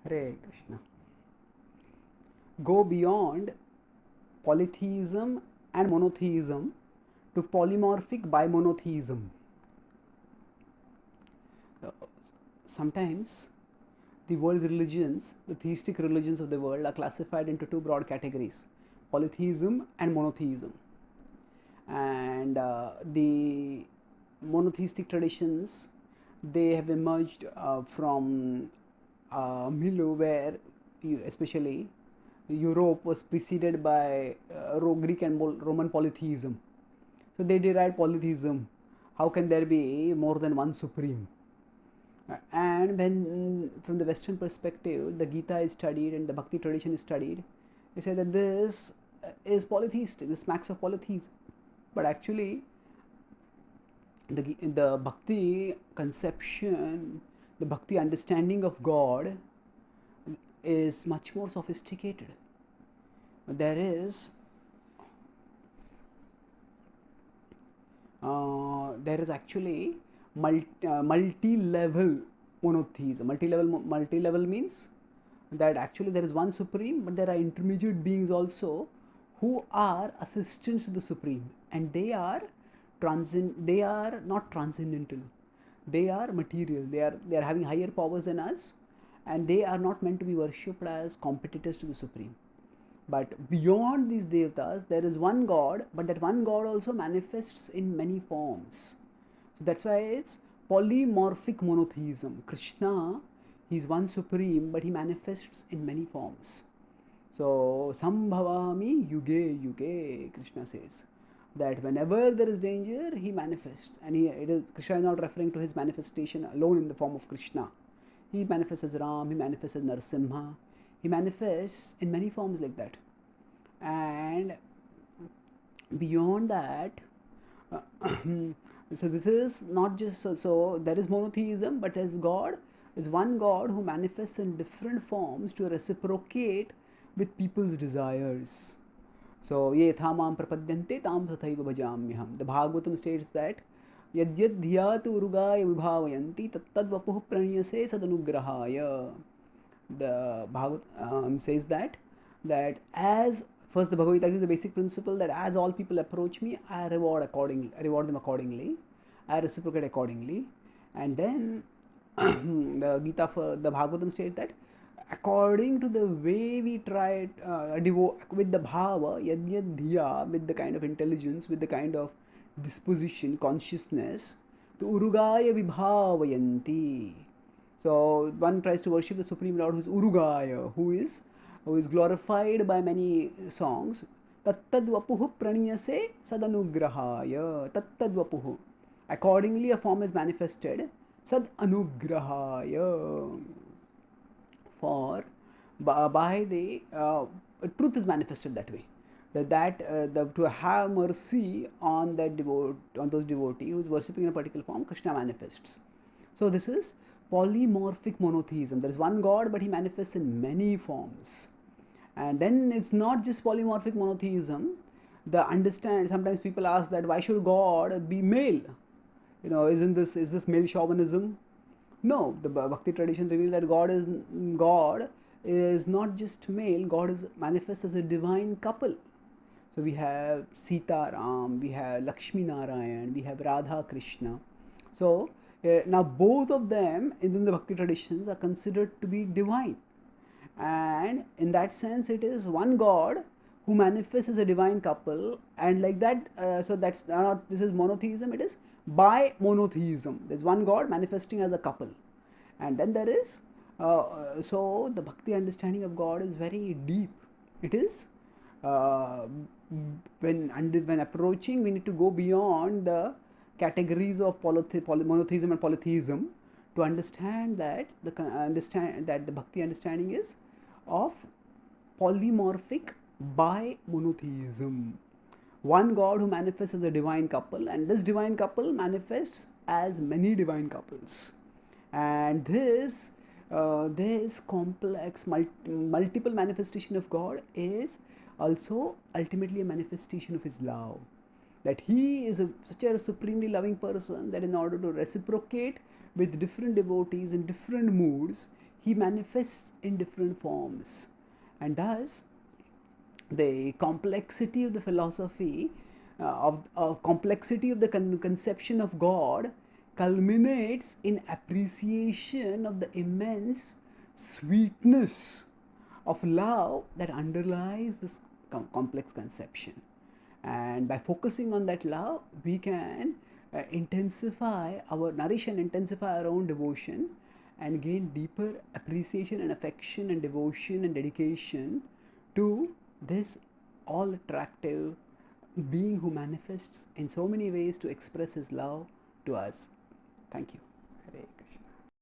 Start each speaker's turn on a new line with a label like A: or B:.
A: Hare Krishna. Go beyond polytheism and monotheism to polymorphic bimonotheism. Uh, Sometimes the world's religions, the theistic religions of the world, are classified into two broad categories: polytheism and monotheism. And the monotheistic traditions, they have emerged from milieu where especially Europe was preceded by Greek and Roman polytheism. So they derived polytheism. How can there be more than one supreme? And when from the Western perspective, the Gita is studied and the Bhakti tradition is studied, they say that this is polytheistic, this smacks of polytheism. But actually, the Bhakti conception, the Bhakti understanding of God is much more sophisticated. There is actually multi-level monotheism. Multi-level means that actually there is one supreme, but there are intermediate beings also who are assistants to the supreme, and they are not transcendental. They are material. They are having higher powers than us, and they are not meant to be worshipped as competitors to the supreme. But beyond these devatas, there is one God, but that one God also manifests in many forms. So that's why it's polymorphic monotheism. Krishna, he is one supreme, but he manifests in many forms. So, Sambhavami yuge yuge, Krishna says that whenever there is danger, he manifests. And Krishna is not referring to his manifestation alone in the form of Krishna. He manifests as Ram, he manifests as Narasimha, he manifests in many forms like that. And beyond that, so this is not just so there is monotheism, but there is God. There's one God who manifests in different forms to reciprocate with people's desires. So, ye thamam prapadyante tam tathaiva bhajamyaham. The Bhagavatam states that yadyad dhyatu urugaya vibhavayanti tattad vapuh praniyase sadanugrahaya. The Bhagavatam says that as first the Bhagavad Gita gives the basic principle that as all people approach me, I reward them accordingly, I reciprocate accordingly, and then the Bhagavatam says that according to the way we try with the bhava, yadyad dhiya, with the kind of intelligence, with the kind of disposition, consciousness, to urugaya vibhavayanti. So one tries to worship the Supreme Lord who is urugaya, who is glorified by many songs. Tattadvapuhu praniyase sadanugrahaya. Tattadvapuhu. Accordingly, a form is manifested. Sad anugrahaya. For by the truth is manifested that way. To have mercy on on those devotees who is worshipping in a particular form, Krishna manifests. So this is polymorphic monotheism. There is one God, but he manifests in many forms. And then it's not just polymorphic monotheism. Sometimes people ask that why should God be male? Is this male chauvinism? No, the Bhakti tradition reveals that God is not just male. God is manifest as a divine couple. So we have Sita Ram, we have Lakshmi Narayan, we have Radha Krishna. So now both of them in the Bhakti traditions are considered to be divine, and in that sense it is one God who manifests as a divine couple, and like that. So that's not, this is monotheism, it is by monotheism. There's one God manifesting as a couple, and then there is so the Bhakti understanding of God is very deep. It is uh, when approaching, we need to go beyond the categories of monotheism and polytheism to understand that the Bhakti understanding is of polymorphic by monotheism. One God who manifests as a divine couple, and this divine couple manifests as many divine couples. And this complex multiple manifestation of God is also ultimately a manifestation of his love. That he is such a supremely loving person that in order to reciprocate with different devotees in different moods, He manifests in different forms, and thus the complexity of the philosophy complexity of the conception of God culminates in appreciation of the immense sweetness of love that underlies this complex conception. And by focusing on that love, we can nourish and intensify our own devotion, and gain deeper appreciation and affection and devotion and dedication to this all attractive being who manifests in so many ways to express his love to us. Thank you.